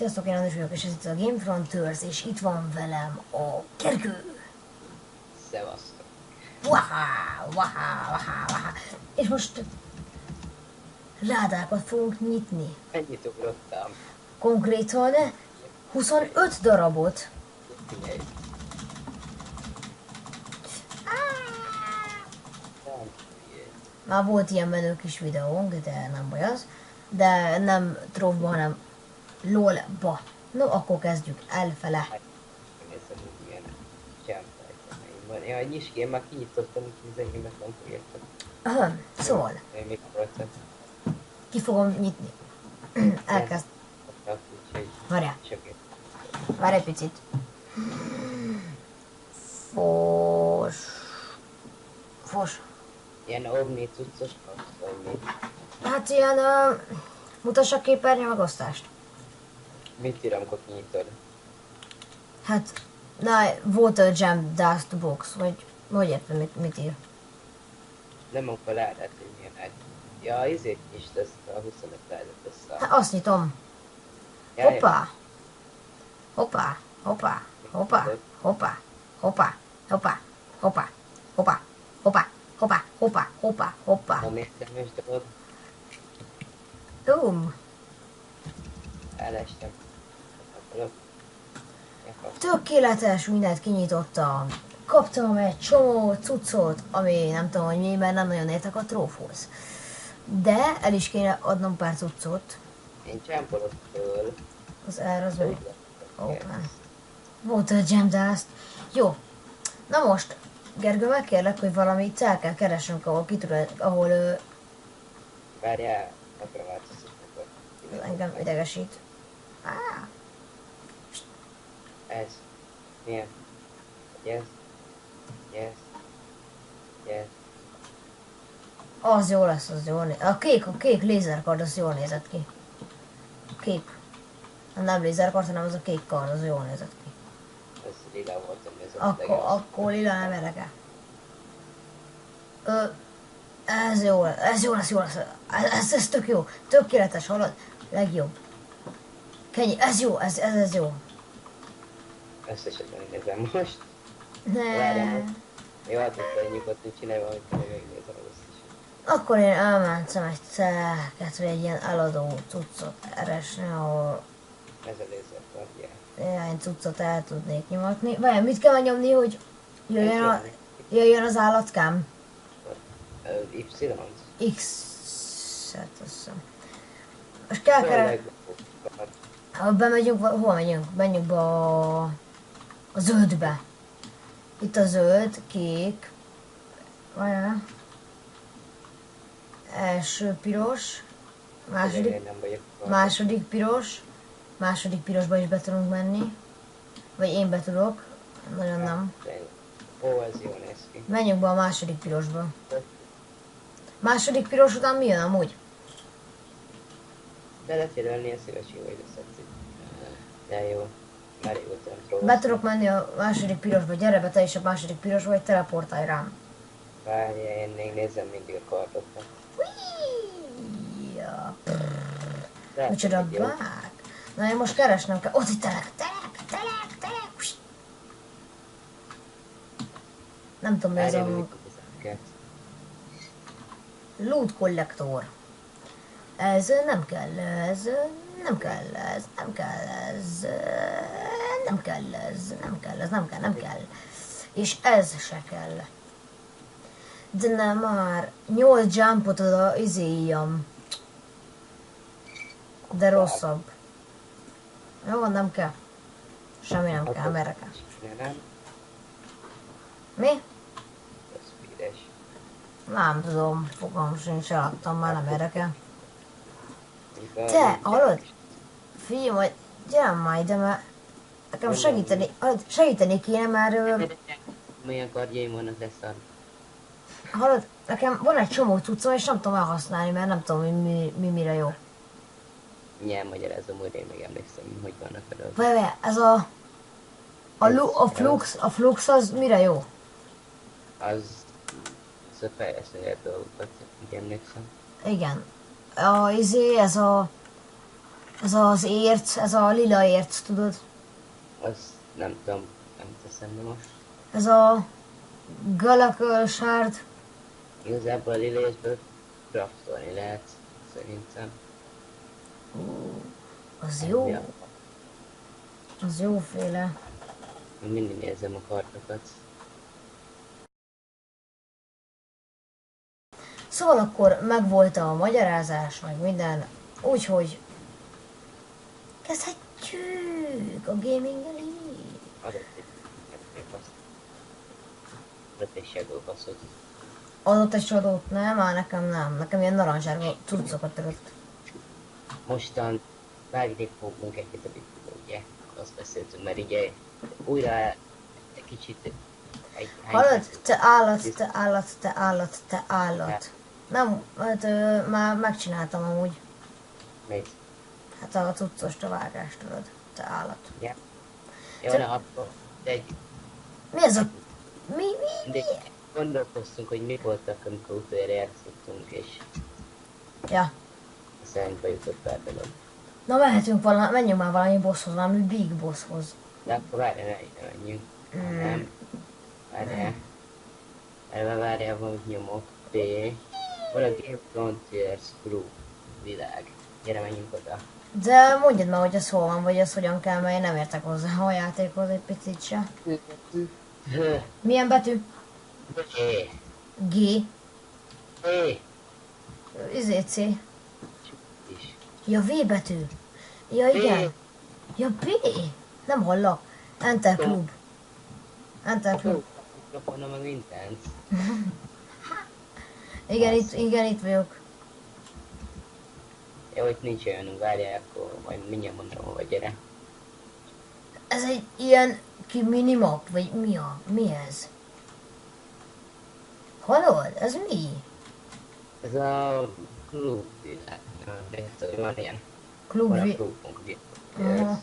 Sziasztok, én András vagyok, és ez itt a Game Fronters, és itt van velem a Gergő. Szevasztok. Wahá. És most ládákat fogunk nyitni. Ennyit ugrottam. Konkrétan 25 darabot. Figyelj. Nem, figyelj. Már volt ilyen menő kis videónk, de nem baj az. De nem trófba, hanem LOL-ba. No, akkor kezdjük elfele. Nézem, hogy ilyen csámfejtemeim van. Jaj, nyisd ki, én már kinyitottam, úgyhogy az enyémet nem fogjátok. Aha, szóval, Én még voltam. ki fogom nyitni. Elkezd. Úgyhogy Várjál. csak egy. Várj egy picit. Fos. Ilyen ovni cuccos kapsz, vagy mi? Hát ilyen, mutassa a képernyő megosztást. Mit ír, amikor kinyitod? Hát, na, Water Jam Dust Box, vagy hogy értem, mit ír. Nem amikor ráadált, hogy milyen egy. Ja, izét is ezt a 25 lehetett össze. Hát azt nyitom. Ja, ja. Hoppá. Hoppá. Amíg nem is tudod, elestem. Akarok. Tökéletes, mindent kinyitottam. Kaptam egy csomó cuccot, ami nem tudom, hogy mi, mert nem nagyon értek a trófhoz. De el is kéne adnom pár cuccot. Én csámpolok föl. Az erre az meg. Hoppá. Water Jam Dust. Jó. Na most, Gergő, megkérlek, hogy valamit el kell keresnünk, ahol Várjál, akkor változtatok. engem idegesít. Ez. Milyen? Yes. Yes. Yes. Az jó lesz, az jól néz. A kék lézerkard, az jól nézett ki. Kék. Nem lézerkard, hanem az a kék kard, az jól nézett ki. Ez lila volt, ami ez a Akkor lila nem érdekel. Ez jó lesz. Ez tök jó. Tökéletes, hallod? Legjobb. Kenyi, ez jó, ez jó. Összeset megnézem most. Ne. Várjál. Jó, hát akkor nyugodtan csinálj valamit, hogy megnézem az összeset. Akkor én elmentem egy telket, vagy egy ilyen eladó cuccot keresni, ahol Ez a lézerkard, ja. néhány cuccot el tudnék nyomatni. Vajon mit kell nyomni, hogy jöjjön az állatkám? Y-t. X-et, azt hiszem. Most kell keresni. Ha bemegyünk, hol megyünk? Menjünk be a zöldbe. Itt a zöld, kék. Várjál. Első piros. Második piros. Második pirosba is be tudunk menni. Vagy én be tudok. Nagyon nem. Ó, ez jól néz ki. Menjünk be a második pirosba. Második piros után mi jön amúgy? De letérölni a szívesi, hogy összetszik. De jó. Már régóta nem próbáltam. Be tudok menni a második pirosba. Gyere be te is a második pirosba, vagy teleportálj rám. Várjál, én még nézem mindig a kardokat. Ja. De Micsoda jó. bák? Na én most keresnem kell. Ott itt telek. Nem tudom, mi ez Várjál, a mindig hozzánk. loot kollektor. Ez nem kell, nem kell. És ez se kell. De nem már 8 jumpot oda izéljam. De rosszabb. Jó, nem kell. Semmi nem kell, merre kell. Nem? Mi? Ez pides. Nem tudom, fogalmam sincs, eladtam, már nem érdekel. Te, hallod? Figyelj, majd gyere már ide, mert nekem segíteni kéne, mert Milyen kardjaim vannak leszar. hallod, nekem van egy csomó cuccom, és nem tudom elhasználni, mert nem tudom, hogy mi mire jó. Nyilván magyarázom, hogy én még emlékszem, hogy vannak a dolgok. Várj, ez a flux az mire jó? Az a fejlesztője dolgokat, így emlékszem. Igen. Ez Ez az érc, ez a lila érc, tudod? Azt nem tudom, nem teszem most. Ez a Galakel sárd. Igazából a lilésből craftolni lehet, szerintem. Az Ennyi jó. a- Az jóféle. Mindig nézem a kartokat. Szóval akkor megvolt a magyarázás, meg minden. Úgyhogy kezdhetjük a gaming-el. Adott egy paszt. Adott egy shadow passzot. Adott egy sodót? Nem, már nekem nem. Nekem ilyen narancsárga cuccokat adott. Mostan vágni fogunk egyet a videót, ugye? Azt beszéltünk, mert ugye újra egy kicsit Hallod? Te állat, te állat, te állat, te állat. Nem, hát már megcsináltam amúgy. Még. Hát a cuccos a vágást, tudod. Te állat. Ja. Jó, na akkor egy Mi ez a... Mi? de gondolkoztunk, hogy mi voltak, amikor utoljára játszottunk, és Ja. szerint bejutott pár dolog. Na menjünk már valami bosshoz, valami big bosshoz. De akkor várjál, ne ide menjünk. Nem. Várjál. Várjál, valamit nyomok. B. Van a Game Frontiers Group világ. Gyere, menjünk oda. De mondjad már, hogy ez hol van, vagy ez hogyan kell, mert én nem értek hozzá a játékhoz egy picit se. Milyen betű? É. G. É. C. Is. Ja, V betű. Ja, igen. Ja, B. Nem hallak. Enter Club. Enter Club. Mikrofonna meg mindent. Igen, itt vagyok. Jó, itt nincs olyanunk, várjál, akkor majd mindjárt mondom, hova gyere. Ez egy ilyen minimap, vagy mi ez? Hallod? Ez mi? Ez a klub világ. Van ilyen. Klub Van a vi... klubunk. Aha.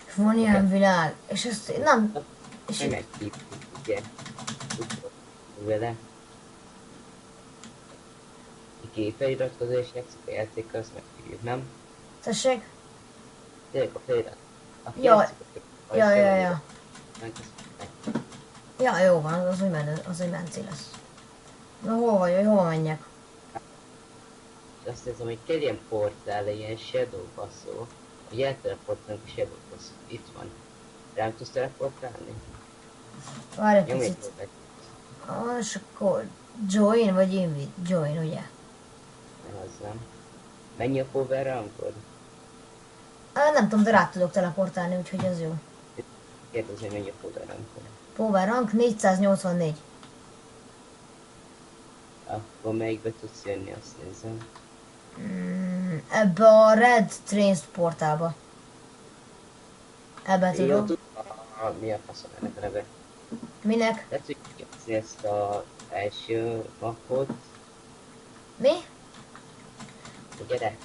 És van ilyen világ. És ezt nem... És Nem egy kép, ugye? Vele. Aki feliratkozó és játszik a játékkal, azt megtudjuk, nem? tessék? Tényleg a felirat. Aki Ja. játszik a játékkal, Ja. Ja, jó van, az úgy menci lesz. Na hol vagy, hogy hol menjek? És azt hiszem, hogy kell ilyen portál, ilyen shadow passzó, hogy elteleportálunk a shadow passzó. Itt van. Rám tudsz teleportálni? Várj egy Nyomj egy picit. próbát. És akkor join vagy invite? Join, ugye? Nem az nem. Mennyi a power rankod? Nem tudom, de rá tudok teleportálni, úgyhogy ez jó. Kérdezni, mennyi a power rankod. Power rank 484. Akkor melyikbe tudsz jönni, azt nézem. Ebbe a Red Trains portálba. Ebbe Jó, tudok. mi a faszom ennek a neve? Minek? Lehet, hogy kihozni ezt az első mappot. Mi? Gyere,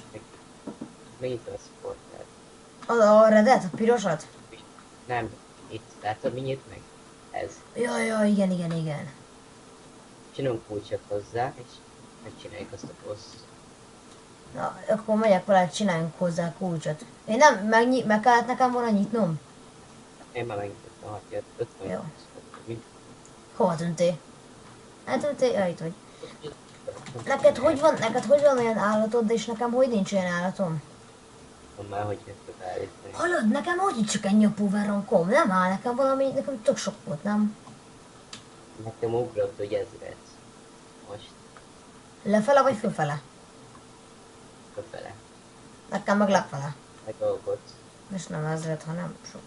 megnyitom ezt a portát. A Redet? A pirosat? Nem, itt, látod, mi nyit meg? Ez. Ja, igen. Csinálunk kulcsot hozzá, és megcsináljuk azt a boss. Na, akkor megyek vele, csináljunk hozzá kulcsot. Én nem, meg kellett nekem volna nyitnom? Én már megnyitottam, ha jött 50. Jó. Hova tűntél? Eltűntél? Ja, itt vagy. Neked hogy van olyan állatod, és nekem hogy nincs olyan állatom? Már hogy jöttök állítani. Hallod, nekem hogy csak ennyi a power rankom? Nem áll nekem valami, nekem tök sok volt, nem? Nekem ugrott, hogy ezret. Most Lefele vagy fölfele? köfele. Nekem meg lefele. Meg dolgot. És nem ezret, hanem sok.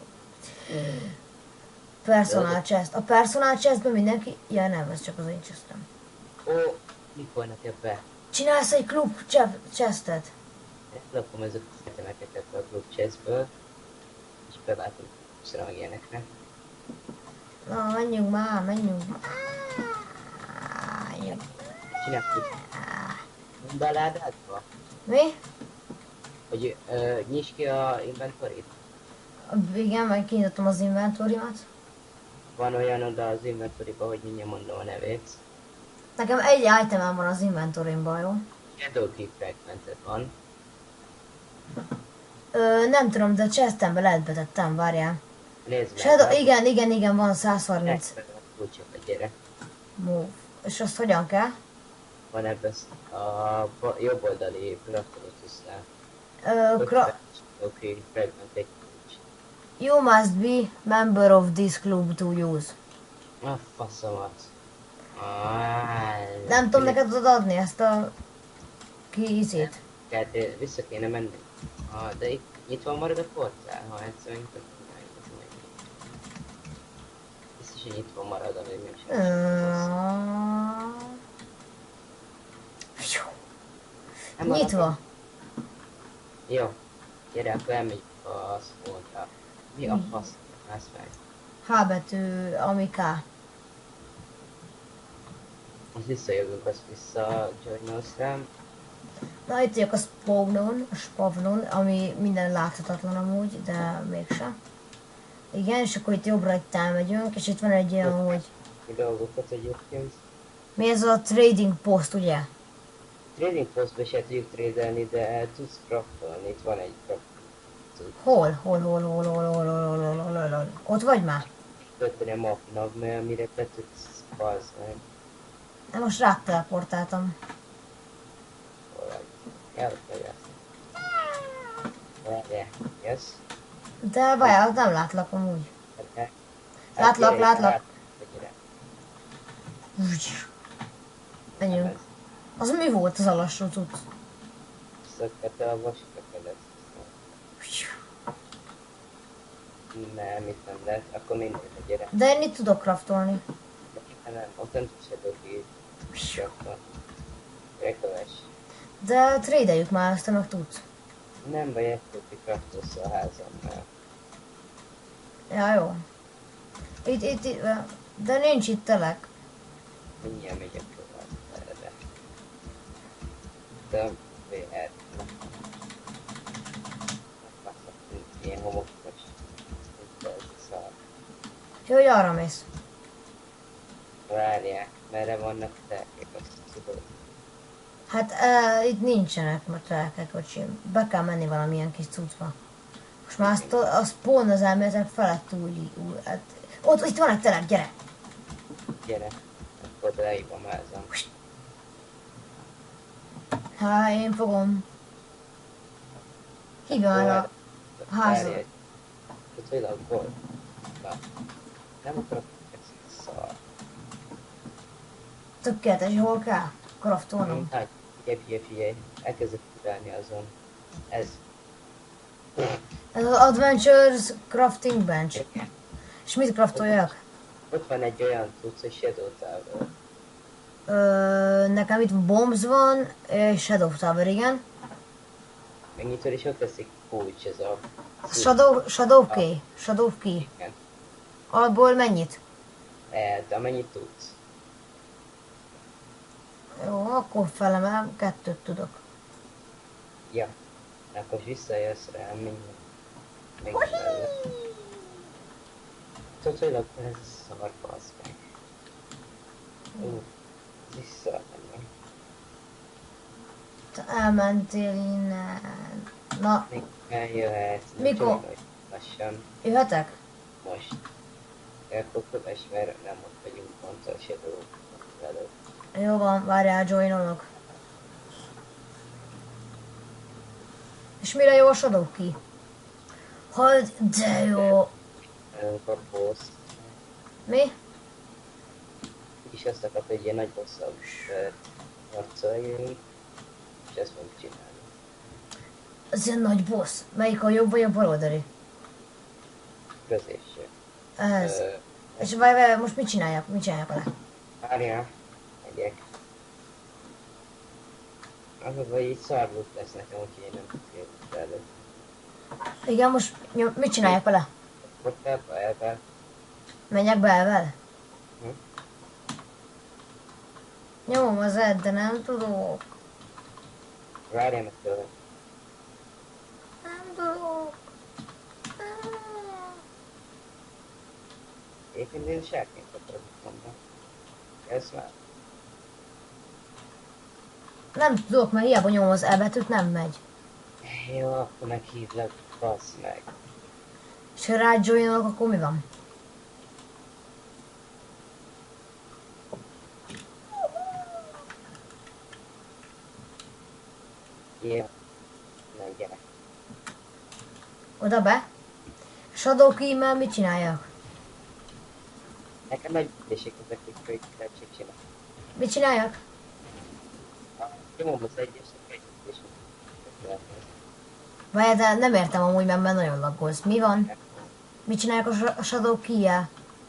Personal chest. A personal chestben mindenki... Ja nem, ez csak az én chestem. Ó, mikor neked be? Csinálsz egy klub chestet? Lakom ezek a szemeket ebbe a group chestből, és beváltunk szra meg ilyenekre. Na, menjünk már. Csináltuk. Mondd be a ládádba, Mi? hogy nyisd ki a inventorit. Igen, meg kinyitottam az inventórimat. Van olyan oda az inventoriba, hogy mindjárt mondom a nevét. Nekem egy itemem van az inventorimban, jó? Shadow Keep Fragmented van. Nem tudom, de chestembe lehet betettem, várjál. Nézd meg. Shadow, igen, van 130. Kulcsokat, gyere. Move. És azt hogyan kell? Van ebben a jobb oldali Kraftolutusnál. Oké, fragment egy kulcs. You must be member of this club to use. A faszomat. Nem tudom neked tudod adni ezt a izét. Tehát vissza kéne menni. De itt van marad a portál, ha egyszer megint biztos, hogy nyitva marad, amíg nem sem. Nyitva. Jó. Gyere, akkor elmegyünk a spawnra. Mi a fasz? Állsz meg. H betű, ami K. Most visszajövünk, azt vissza joinolsz rám. Na itt vagyok a spawnon, ami minden láthatatlan amúgy, de mégsem. Igen, és akkor itt jobbra itt elmegyünk, és itt van egy olyan, hogy... Mi dolgokat egyébként? Mi ez a trading post, ugye? Trading postba se tudjuk tradelni, de tudsz craftolni, itt van egy craft. Hol? Ott vagy már? Tölteni a mapnak, mert mire be tudsz bazd meg. De most ráteleportáltam. Elfogyaszt. Várjál, yes? De várjál, nem látlak amúgy. Látlak. Menjünk. Az mi volt az a lassú cucc? Szökkete a vasköpedet. Nem, itt nem lehet, akkor mindegy, gyere. De én itt tudok craftolni. Nem, ott nem tudsz se dobni. Rekövess. De tradeljük már, azt te meg tudsz. Nem baj, egy craftolsz a házamnál. Ja, jó. Itt, de nincs itt telek. Mindjárt megyek tovább erre. De VR. Ilyen homokos. Jó, hogy arra mész. Várják, merre vannak telkek, azt tudod. Hát itt nincsenek már telkek, öcsém. Be kell menni valamilyen kis cuccba. Most már a spawn az elméletek felett hát, ott itt van egy telek, gyere! Gyere, akkor leívom házam. Hát én fogom. Hívja már a házat. Itt vagy a gold. Nem akarok ezt szar. Tökéletes, hol kell? Craftolnom. Hát, figyelj. Elkezdek tudálni azon. Ez Ez az Adventures Crafting Bench. És mit craftoljak? ott van egy olyan cucc, hogy Shadow Tower. Nekem itt bombs van, és Shadow Tower, igen. Megnyitod, és ott lesz egy kulcs, ez a... Shadow Key. Igen. Abból mennyit? De amennyit tudsz. Jó, akkor felemelem, 2 tudok. Ja. Akkor visszajössz rám, mindjárt. Megfelelő. Tudod, hogy akkor ez a szar, bassz meg. Visszamenni. Te elmentél innen. Na, Még eljöhet. Mikor? Lassan. jöhetek? Most. Akkor kövess, mert nem ott vagyunk pont a Shadow velük. Jó van, várjál, joinolok. És mire jó a Shadow Key? Hogy de jó. A boss. Mi? És azt akart, hogy ilyen nagy bosszal harcoljunk, és ezt fogjuk csinálni. Ez ilyen nagy boss. Melyik a jobb vagy a bal oldali? Középső. Ez. És várj, most mit csináljak? Mit csináljak vele? Várjál, megyek. Az, hogy így szarvút lesz nekem, úgyhogy én nem tudjuk előtt. Igen, most mit csináljak vele? Ott elbe. Menjek be elvel? Hm? Nyomom az de nem tudok. Várjál meg tőle. Nem tudok. Éppen én sárként akarok mondani. Ez már. Nem tudok, mert hiába nyomom az E betűt, nem megy. Jó, akkor meghívlak, bassz meg. És ha rájoinolok, akkor mi van? Jó. Na, gyere. Oda be? Shadow Key-mel mit csináljak? Nekem nagy ügyesek ezek, hogy könyvkírátség csinál. Mit csináljak? Nyomom az egyesek, és Várj, de nem értem amúgy, mert nagyon laggolsz. Mi van? Mit csináljak a Shadow Key-jel?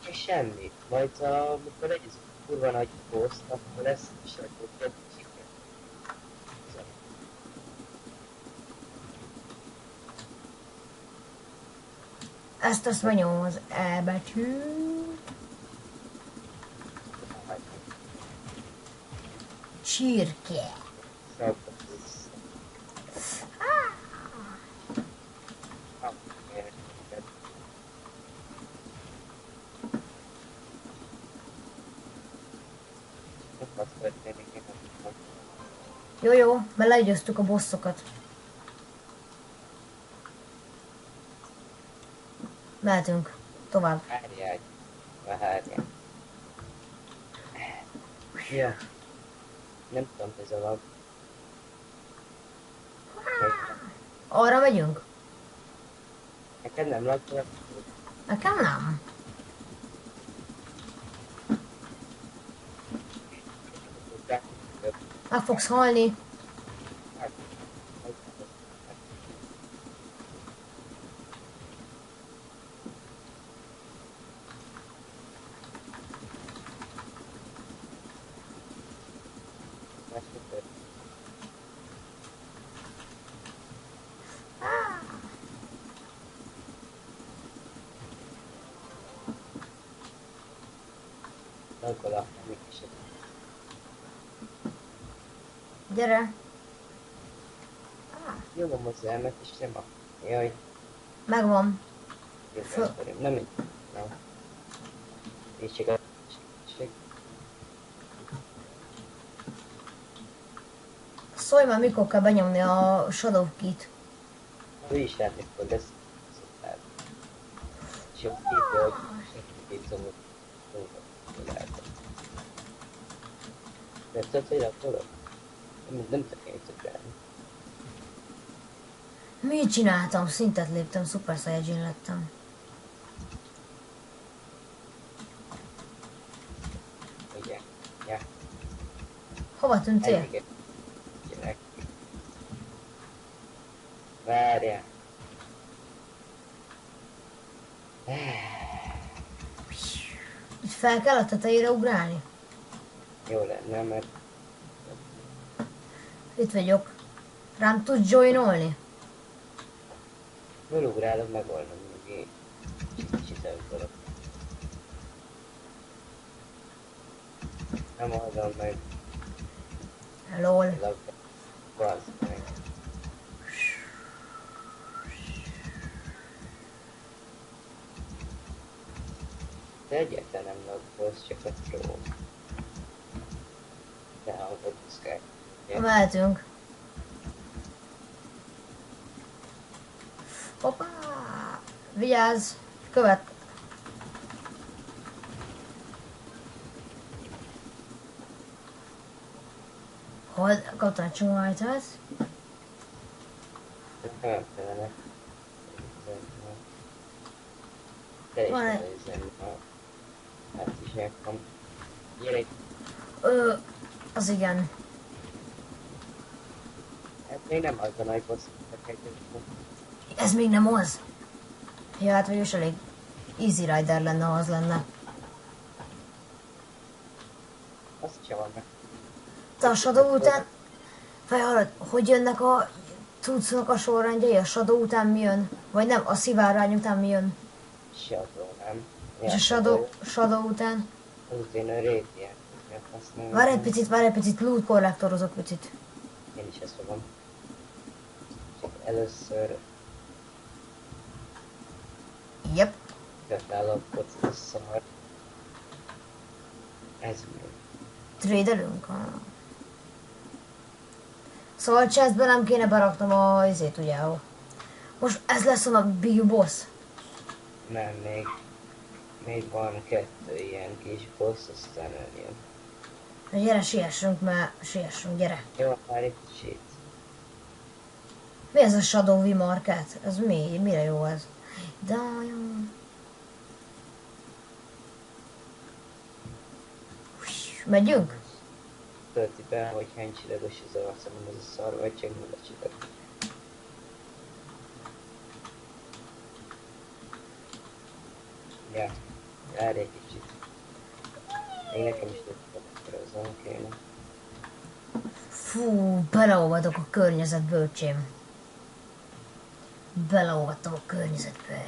és semmi. Majd amikor egy kurva nagy poszt, akkor lesz is akkor több siker. Ezt megnyomom az E betűt. Csirke. Jó, mert legyőztük a bosszokat. Mehetünk. Tovább. Várjál. Ja. Nem tudom, ez a lag. Arra megyünk? Neked nem lagol? Nekem nem. Meg fogsz halni. Lagol a mégis. Gyere. Nyomom az elmet, és nem a... Jaj, Megvan. nem így. Nem. És csak a... Szólj már, mikor kell benyomni a Shadow Key-t. Ő is látni fog, ez szoktál. És ott hívja, hogy segítsem, hogy de tudod, hogy lakolok? Nem tudok ugrálni. Mit csináltam? Szintet léptem, Super Saiyajin lettem. Ugye? Ja. Hova tűntél? Elég. Gyerek. Várjál. Így fel kell a tetejére ugrálni? Jó lenne, mert Itt vagyok. Rám tudsz joinolni? fölugrálok, megoldom, még én. Kicsit elugorok. Nem oldom meg. Lol. Bazd meg. De egyáltalán nem lagolsz, csak a tró. De ha a buszkák. Mehetünk. Hoppá! Vigyázz! Követ! Hol kaptam egy csomó itemet? Nem kellene. De is Van egy- előzem a... Hát is megkam. Gyere, Az igen. hát még nem az a nagy boss, Ez még nem az. Ja, hát vagyis elég Easy Rider lenne, ha az lenne. azt sem van meg. Te a Shadow után... Hallod, hogy jönnek a cuccnak a sorrendjei? A Shadow után mi jön? Vagy nem, a szivárvány után mi jön? Shadow, nem? És a Shadow után? Azután a Radiant. Várj egy picit, loot kollektorozok picit. Én is ezt fogom. Csak először Yep. kötálok a szar. Ez még. Tradelünk. Szóval chestbe nem kéne beraknom a izét, ugye? Most ez lesz a Big Boss. Nem, még van 2 ilyen kis boss, aztán eljön. Gyere, siessünk, mert siessünk, gyere. Jó, már egy kicsit. Mi ez a Shadow V market? Ez mi? Mire jó ez? De jó. Megyünk? Tölti be, hogy hány csillagos az arca, nem az a szar, vagy csak 0 csillag. Ja, várj egy kicsit. Még nekem is több kéne. Fú, beleolvadok a környezetbe, öcsém. Beleolvadtam a környezetbe.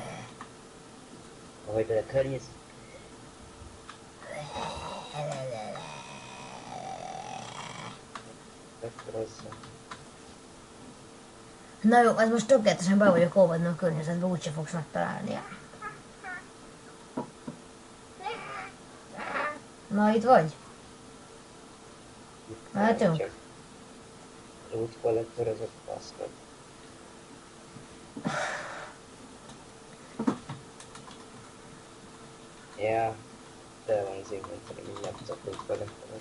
Ahogy bele környezet. Na jó, ez most tökéletesen be vagyok olvadni a környezetbe, úgyse fogsz megtalálni. Na, itt vagy? Mehetünk? Root collector az a baszkod. Ja, de van az inventory, mindjárt csak root collector.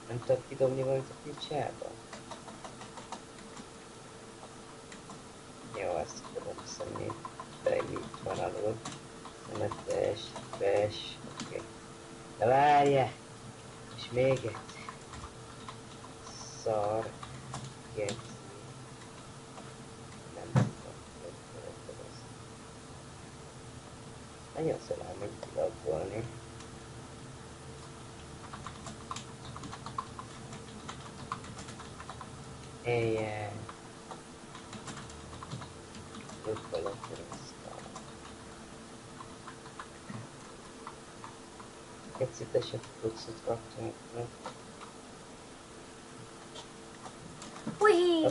Nem tudod kidobni valamit a picsába? Jó, ezt tudom szemét. De itt van alul. Szemetes, fes, oké. De várjál! És még egy. Szar. Geci. Nem tudom, hogy szereted azt. Nagyon szalám így kilagolni. Éjjel. Rökkölök röszkál. Kecitesebb pucot kaptunk meg. Ui!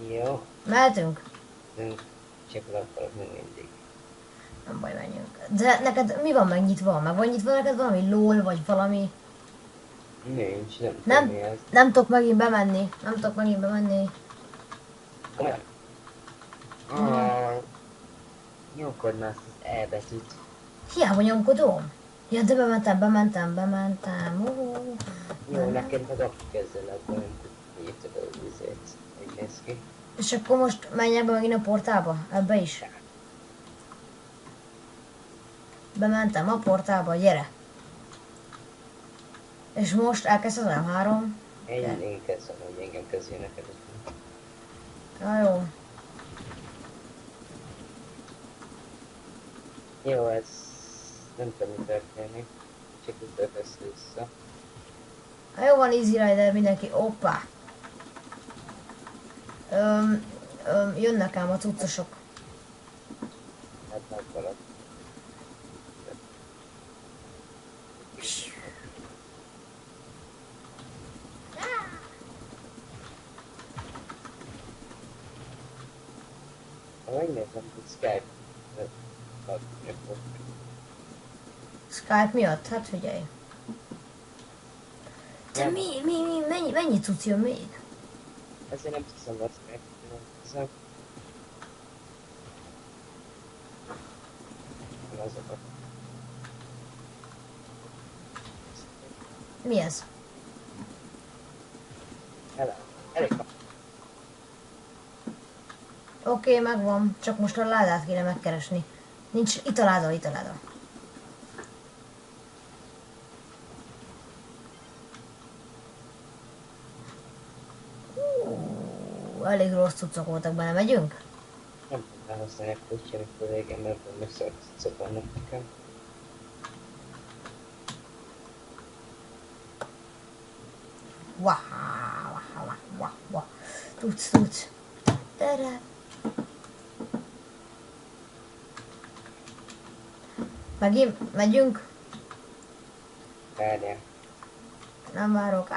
Jó. Mehetünk? Csak le akarok még mindig. Nem baj, menjünk. De neked mi van megnyitva? Meg van nyitva neked valami LOL, vagy valami? Nincs, nem Nem, tudom mi ez. nem tudok megint bemenni. Nem tudok megint bemenni. Komolyan. Nyomkod már azt az E betűt. Hiába nyomkodom. Ja, de bementem. Jó, neked meg akkor kezdel el, akkor nem írtad a vizét. Hogy néz ki. És akkor most menjek be megint a portálba? Ebbe is? Bementem a portálba, gyere. És most elkezded az M3. Én kezdem, hogy engem közé neked. Na jó. Jó, ez nem tudom, mi történik. Csak itt vesz vissza. Na jó van, Easy Rider, mindenki. Hoppá. Jönnek ám a cuccosok. Hát megvalak. Ha megnézem, hogy Skype. Skype miatt? Hát figyelj. De mennyi cucc jön még? Ezért nem hiszem a Skype. Nem hiszem. Azokat. Mi ez? Elég van. Oké, megvan. Csak most a ládát kéne megkeresni. Nincs, itt a láda, itt a láda. Elég rossz cuccok voltak benne, megyünk? Nem tudom használni a kocsi, amikor régen, mert megszart vannak nekem. Wah. Tudsz. Tere. Megint megyünk? Várjál. Nem várok.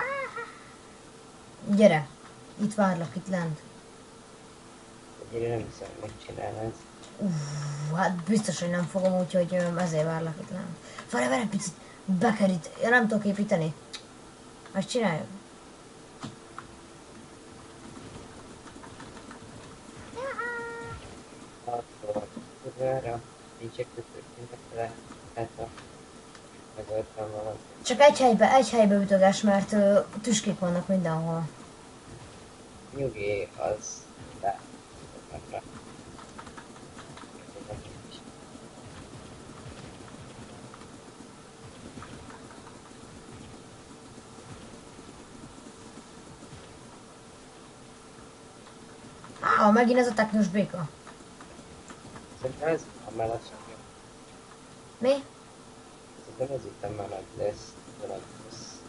Gyere. Itt várlak, itt lent. Egyre nem hiszem, hogy megcsinálnád. Hát biztos, hogy nem fogom, úgyhogy ezért várlak itt lent. Várj egy picit. Bekerít. Ja, nem tudok építeni. Megcsináljuk. Akkor kurvára, nincsek kötőként vele, hát a megoldtam valamit. Csak egy helybe ütöges, mert tüskék vannak mindenhol. Nyugi, az de. Megint ez a teknős béka. Szerintem ez a mellett jó. Mi? Szerintem ez itt a mellett lesz. Valami lesz.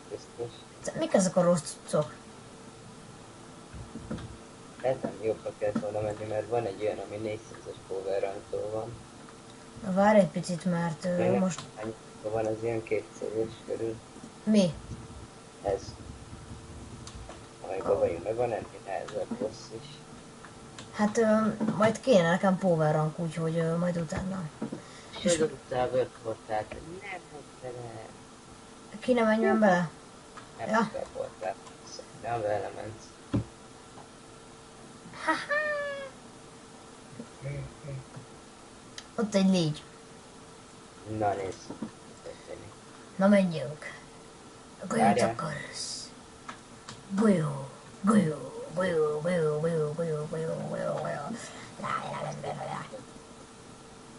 Biztos. Mik ezek a rossz cuccok? Nem jobbra kellett volna menni, mert van egy olyan, ami 400-as power run-tól van. Na, várj egy picit, mert most... Van az ilyen 200-es körül. Mi? Ez. Amelyben vagyunk, meg van ennél nehezebb boss is. Hát majd kéne nekem power rank, úgyhogy majd utána. És odaadtál World-portát, nem megy bele. Ki nem menjen bele? Nem Ja. World-portát. Nem vele ment. Ott egy légy. Na nézd. Történik. Na menjünk. Golyót Várjál. akarsz. Golyó. Golyó. Golyó. Golyó. Golyó. Golyó. Golyó. Golyó. Golyó.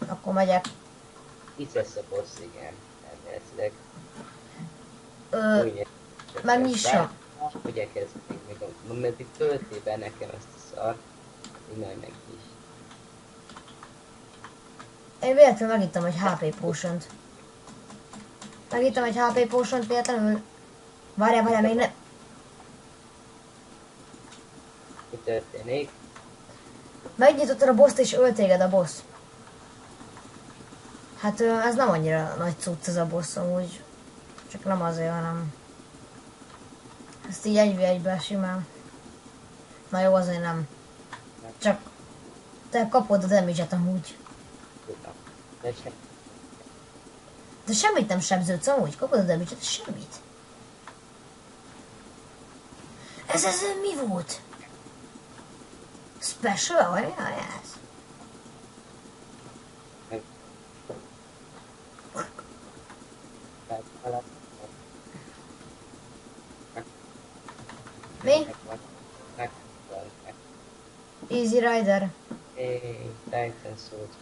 Akkor megyek. Itt lesz a boss, igen. Elméletileg. Úgy Megnyissa. Hogy elkezd még a... Meddig tölti be nekem ezt a szart. Így majd meg is. Én véletlenül megittem egy HP potion-t. Megittem egy HP potion-t véletlenül. Várjál, még ne... Mi történik? Megnyitottad a boss-t és ölt téged a boss. Hát ez nem annyira nagy cucc ez a boss amúgy. Csak nem azért, hanem... Ezt így egybe simán. Na jó, azért nem. Csak... Te kapod a damage-et amúgy. Tudom. De sem. De semmit nem sebződsz amúgy, kapod a damage-et, semmit. Ez mi volt? Special, vagy mi ez? Mi? Easy Rider. Titan Souls.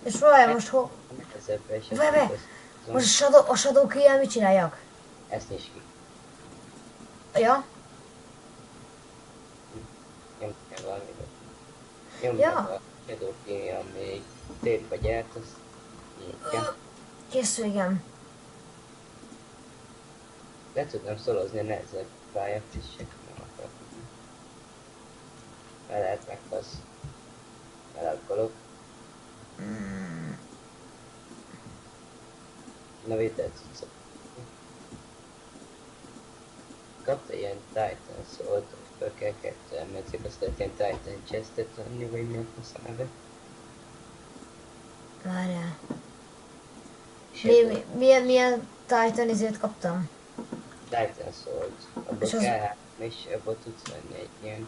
És várjál most Nehezebbre is. Várj. Most a Shadow Key-jel mit csináljak? Ezt nyisd ki. Ja? Nyomd kell valamit. Nyomd Ja. meg a Shadow Key, ami térbe gyert, azt nyitja. Kész végem. Le tudnám szolozni a nehezebb pályát is, csak nem akarok. Fel lehet megfasz. Elakkolok. Na vidd el cuccot. Kapta ilyen Titan Sword, föl kell 2 emmezik, azt lehet ilyen Titan Chestet venni, vagy mi a fasz a neve. Várjál. És Milyen Titan izét kaptam? Titan Sword. Abba És az- kell 3, és abba tudsz venni egy ilyen...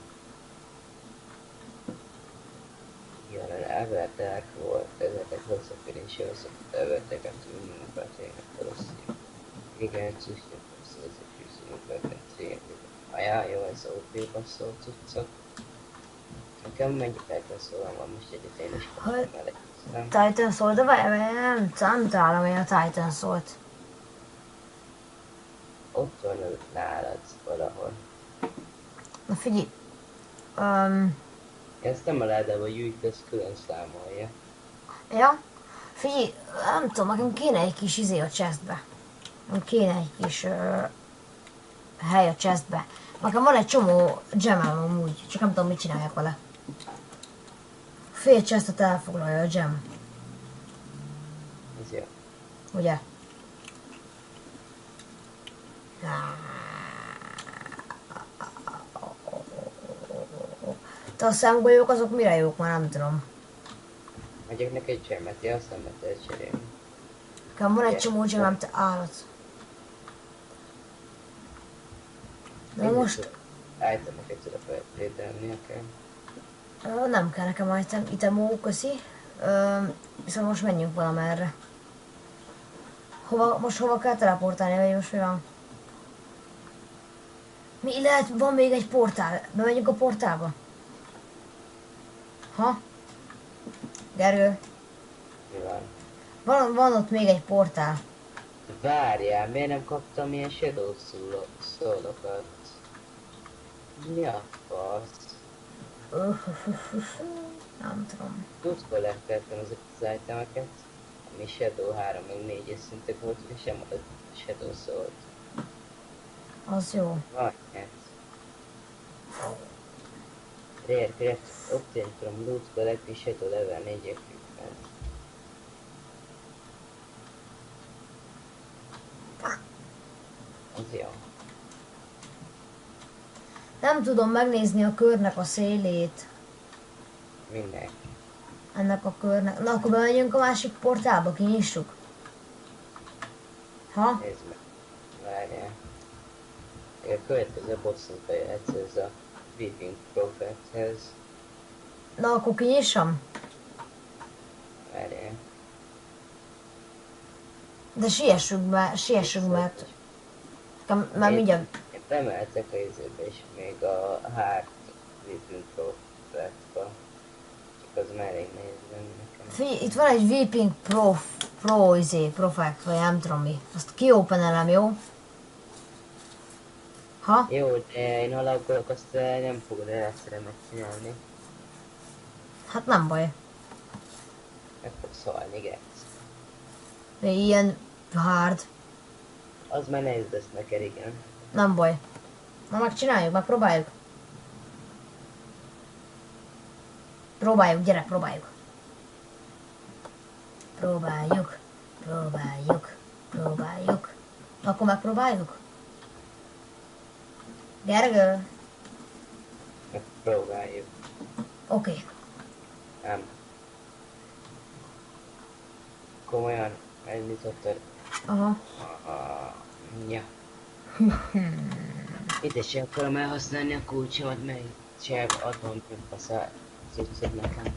Igen, elvertek volt, ezeket hosszabbítési hosszabb elvertek, hát mindenben tényleg rosszul. Igen, csúsztjuk hosszú, ezek csúszunk be, tényleg. Ajá, jó, ez OP basszol cuccok. Nekem mennyi Titan Sword van most egyet én is kaptam el egy, nem? Titan Sword, de várjál, nem találom én a Titan Sword. Ott van nálad valahol. Na figyelj. Ezt nem a ládába gyűjt, ezt külön számolja. Ja? Figyelj, nem tudom, nekem kéne egy kis izé a chestbe. Nekem kéne egy kis hely a chestbe. Nekem van egy csomó gemem amúgy, csak nem tudom mit csináljak vele. Fél chestet elfoglalja a gem, Ez jó. ugye? Te a szemgolyók azok mire jók, már nem tudom. Megyek neki egy csermet, ja, azt nem lehet elcserélni. Nekem van egy csomó gemem, te állat. Na most... Itemeket tudok feltételni, akár. Nem kell nekem itemó, köszi. Viszont most menjünk valamerre. Most hova kell teleportálni, vagy most mi van? Mi lehet, van még egy portál. Bemegyünk a portálba? Ha? Gergő? Mi van? Van ott még egy portál. Várjál, miért nem kaptam ilyen Shadow Soul-okat? Mi a fasz? Nem tudom. Tudkor lettettem ezeket az itemeket, ami Shadow 3 meg 4-es szintek volt, és sem adott Shadow Soul-t. Az jó. Vagy ez. Rare Craft obtained from Loot Collecting Shadow level 4 equipment. Az jó. Nem tudom megnézni a körnek a szélét. Minek? Ennek a körnek. Na akkor bemegyünk a másik portálba, kinyissuk. Ha? Nézd meg. Várjál. A következő bosszunk jöhetsz ez a Weeping Prophethez. Na akkor kinyissam. Várjál. De siessünk, mert... Már mindjárt... Én bemeltek a izébe is, még a Heart Weeping Prophetba. Csak az már elég nehéz lenni nekem. Figyelj, itt van egy Weeping Prophet, vagy nem tudom mi. Azt kiopenelem, jó? Ha? Jó, de én alapgolok, azt nem fogod el egyszerre megcsinálni. Hát nem baj. Meg fogsz halni, getsz. Ilyen hard. Az már nehéz lesz neked, igen. Nem baj. Na megcsináljuk, megpróbáljuk. Próbáljuk, gyere, próbáljuk. Próbáljuk. Akkor megpróbáljuk? Gergő? Megpróbáljuk. Oké. Nem. Komolyan elindítottad. Aha. Ja. Itt is akarom elhasználni a kulcsomat, meg sem adom fasz a cuccot nekem.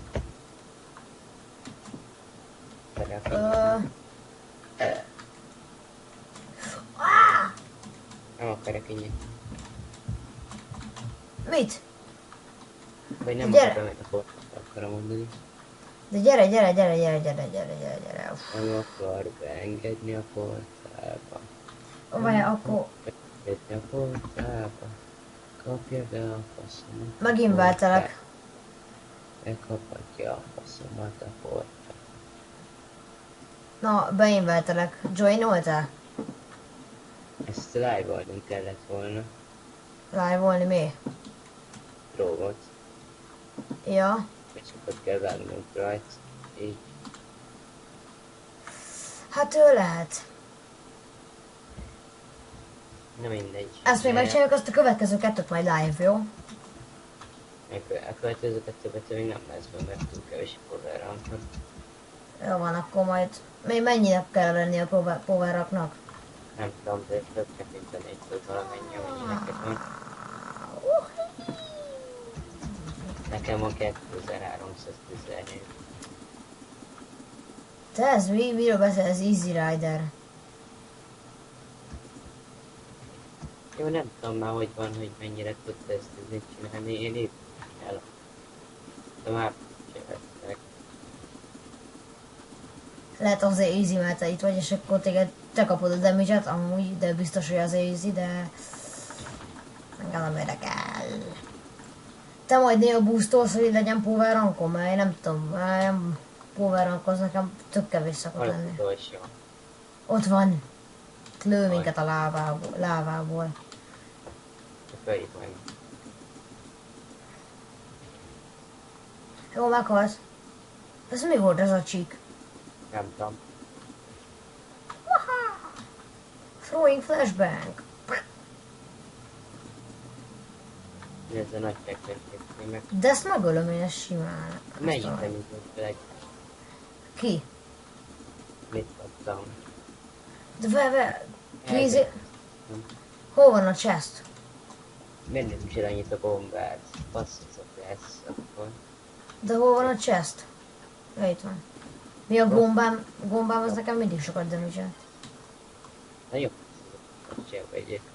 Nem akarok így. Mit? Vagy nem Gyere. akarom, hogy akarom mondani. De gyere. Uff. Nem akar beengedni a portálba. Vagy akkor Beengedni a portálba. Kapja be a faszomat. megint váltalak. Bekaphatja a faszomat a portálba. Na, beinveltelek. Joinoltál? Ezt live-olni kellett volna. Live-olni mi? Drogot. Ja. És akkor kell vágnunk rajta. Így. Hát ő lehet. Na mindegy. Ezt még megcsináljuk, azt a következő kettőt majd live, jó? A következőket többet még nem lesz be, mert túl kevés a power ranknak. Jó van, akkor majd... Még mennyinek kell lenni a power-upnak? Nem tudom, de több mint a 4-től valamennyi, amennyi neked van. Nekem van 2317. Te ez miről beszélsz? Easy Rider. Jó, nem tudom már, hogy van, hogy mennyire tudta ezt így csinálni. Én itt el. De már csinálták. Lehet azért easy, mert te itt vagy, és akkor téged te kapod a damage-et, amúgy, de biztos, hogy azért easy, de... Engem nem érdekel. Te majd néha boostolsz, hogy legyen power rankom, mert én nem tudom, nem power rankhoz nekem tök kevés szokott Van az lenni. utolsó. Ott van. Lő minket a lávából. Följük meg. Jó, meghalsz. Ez mi volt ez a csík? Nem tudom. Throwing flashbang. Ez a nagy fekvőképé meg. De ezt megölöm én ezt simán. Mennyit nem jutott fel egy... Ki? Mit kaptam? De Kézi... Hol van a chest? Miért nem is annyit a bombát? Basszuszok lesz akkor. De hol van a chest? Ja, itt van. Mi a gombám? Gombám az nekem mindig sokat damage-elt. Nagyon jó egyébként.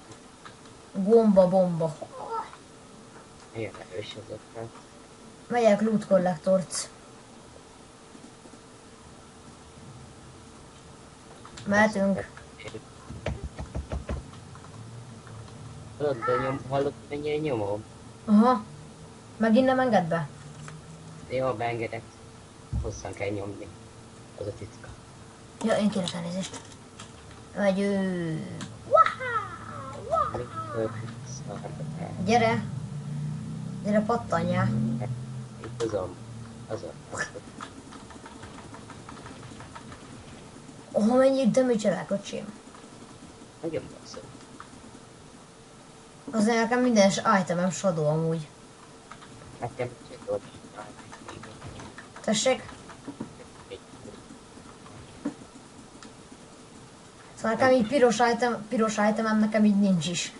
Bomba. Nagyon erős ezeknek. Megyek loot collectort. Mehetünk. Tudod, de hallod, mennyire nyomom? Aha. Megint nem enged be? Jó, beengedek. Hosszan kell nyomni. Az a titka. Ja, én kérek elnézést. Megyünk. Gyere. Gyere, pattanjál. Itt azon. Azon. Oh, mennyi damage-el, kocsim. Nagyon basszol. Azért nekem minden itemem shadow amúgy. Nekem csak ott. Tessék? Szóval nekem így piros itemem nekem így nincs is.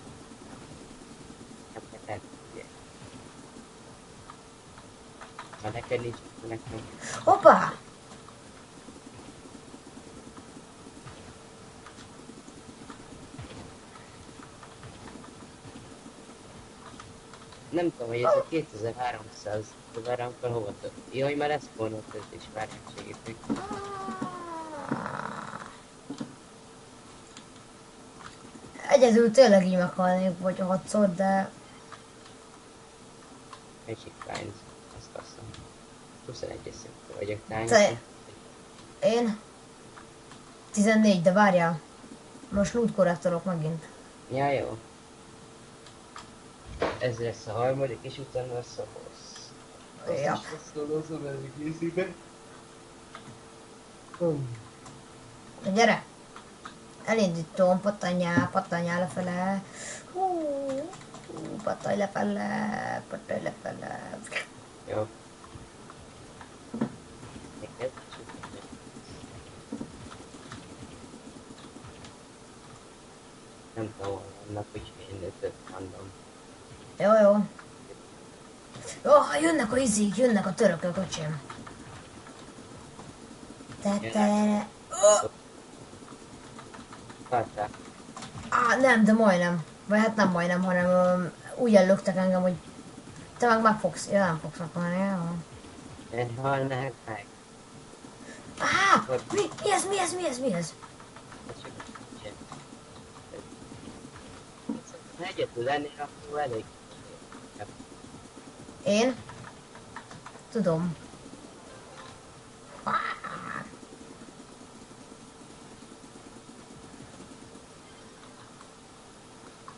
Ha neked nincs, nekem. Hoppá! Nem tudom, hogy ez a 2300 dollárunkkal hova tört. Jaj, már ez spawnolt ez is, már segítik. Egyedül tényleg így meghalnék, vagy 6-szor, de... Melyik tányz? Azt kasszom. 21-es szintű vagyok tányz. Te... Én... 14, de várjál. Most loot korrektorok megint. Ja, jó. Ez lesz a harmadik, és utána lesz a boss. Ja. Azt is leszolózom előbb készülben. Na gyere! Elindítom, pattanjál lefele. Pattanj lefele. Jó. Nem tudom, hol vannak, úgyhogy én több mondom. Jó. Jó, jönnek a izék, jönnek a törökök, öcsém. Tetere. Vártál. Nem, de majdnem. Vagy hát nem majdnem, hanem úgy ellöktek engem, hogy te meg fogsz. Ja, nem fogsz meghalni, jó. Én halnák meg. Mi ez? Ha egyedül lennél, akkor elég. Én? Tudom.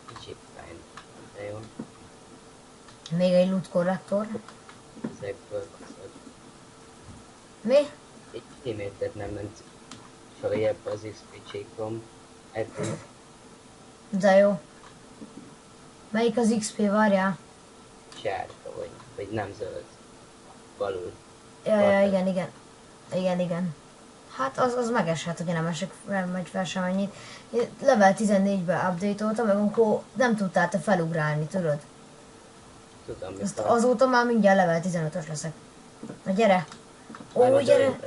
Kicsit fájn. De jó. Még egy loot korrektor. Ezekből baszod. Mi? Egy kimétet nem ment feljebb az XP-csékom. Eddig. De jó. Melyik az XP, várjál? Sárga vagy nem zöld. Balul. Ja, igen. Hát az megeshet, hogy nem megy fel sem ennyit. Én level 14-ben update-oltam, meg akkor nem tudtál te felugrálni, tudod? Tudom, Azt azóta már mindjárt level 15-ös leszek. Na gyere! Gyere!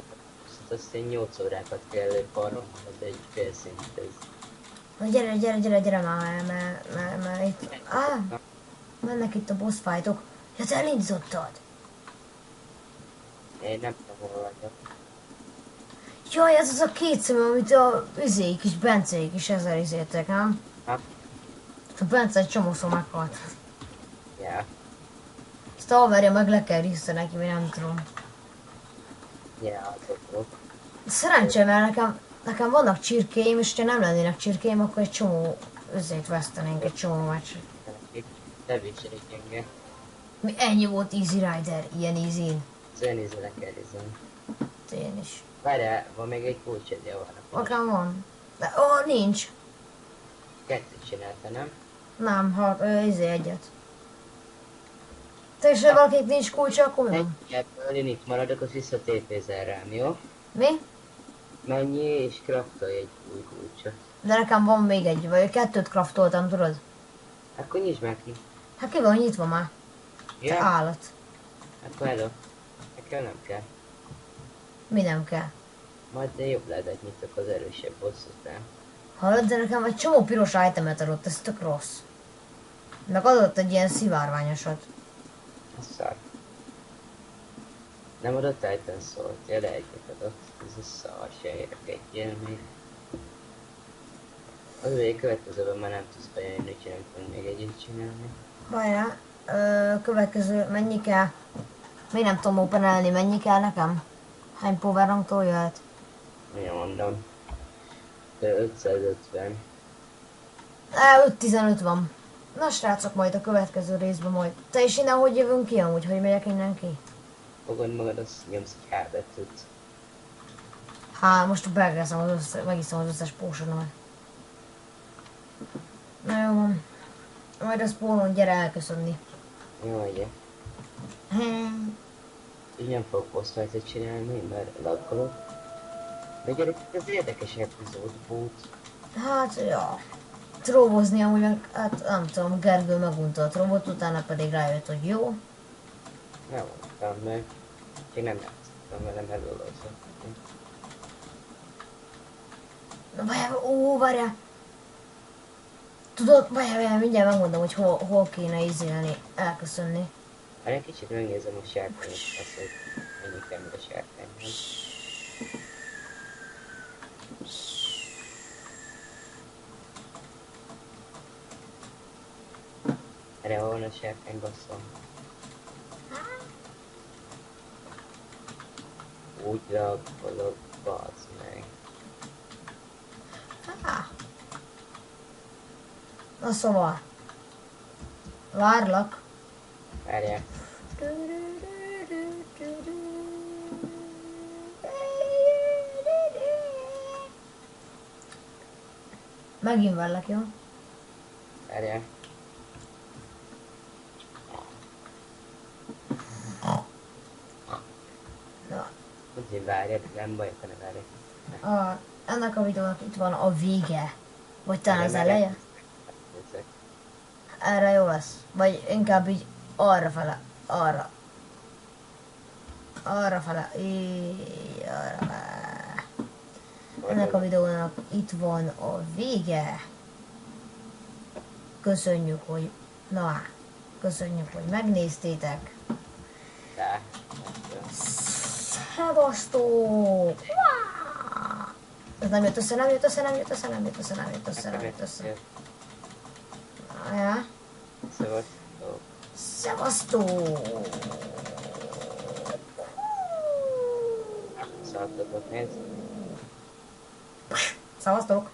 Azt én 8 órákat kell balra, az egy fél szint ez. Na gyere már, mert itt... Mennek itt a boss fightok. Ja, te elindítottad! Én nem tudom, hol vagyok. Jaj, ez az a két szem, amit a üzéik is, Bencéik is ezzel izéltek, nem? Ha? A Bence egy csomószor meghalt. Ja. Ezt a haverja meg le kell vissza neki, vagy nem tudom. Ja, azokról. Szerencsém, mert nekem vannak csirkéim, és ha nem lennének csirkéim, akkor egy csomó üzét vesztenénk, egy csomó meccset. Ne viccelj gyenge. Mi ennyi volt Easy Rider, ilyen easy-n. Zönézőre kell izolni. Én is. Várjál, van még egy kulcsod, jó van. Nekem van. De nincs. Kettőt csinálta, nem? Nem, egyet. Te is valakinek nincs kulcsa, akkor mi van? Ebből én itt maradok, az visszatépézel rám, jó? Mi? Menjél és kraftolj egy új kulcsot. De nekem van még egy, vagy kettőt craftoltam, tudod? Akkor nyisd meg ki. Hát ki van nyitva már. Te Ja, állat. akkor hello. Nekem nem kell. Mi nem kell? Majd de jobb lehetett nyitok az erősebb boss után. Hallod, de nekem egy csomó piros itemet adott, ez tök rossz. Meg adott egy ilyen szivárványosat. Ez szar. Nem adott Titan szólt, jele egyet adott. Ez a szar, se érek egy élmény. Az ugye következőben már nem tudsz bejönni, úgyhogy nem tudunk még egyet csinálni. Várjál, következő, mennyi kell? Még nem tudom openelni, mennyi kell nekem? Hány power ranktól jöhet? Ugye mondom. De 550. 5-15 van. Na srácok, majd a következő részben majd. Te is innen hogy jövünk ki amúgy? Hogy megyek innen ki? Fogod magad, azt nyomsz egy hábetűt. Most belgeszem az összes, megiszom az összes potionomat. Na jó van. Majd a spawnon gyere elköszönni. Jó, ugye. Így nem fogok posztfajtot csinálni, mert lakkolok. De gyerekek, ez érdekes epizód volt. Hát, ja. Tróbozni amúgy meg, hát nem tudom, Gergő megunta a tróbot, utána pedig rájött, hogy jó. Nem mondtam meg. Csak nem játszottam vele, mert lolozottam. Na várjál. Tudod, várjál, mindjárt megmondom, hogy hol kéne izélni, elköszönni. Hát egy kicsit megnézem a sárkányt, azt, hogy mennyi kell még a sárkányhoz. Erre van a sárkány, basszom. Úgy rakkolok, bazd meg. Na szóval. Várlak. Várjál. Megint várlak, jó? Várjál. Na, Úgy várjál, nem baj, ha ne várjál. ennek a videónak itt van a vége. Vagy talán az eleje? Nézzek. Erre jó lesz. Vagy inkább így arra fele. Arra. Arra fele. Arra fele. Ennek a videónak itt van a vége. Köszönjük, hogy... Na, köszönjük, hogy megnéztétek. Tá. Szevasztok! Ez nem jött össze, nem jött össze, nem jött össze, nem jött össze, nem jött össze, nem jött össze. Ja. Szevasztok. Szevasztok! Szartatok, nézd. Szevasztok!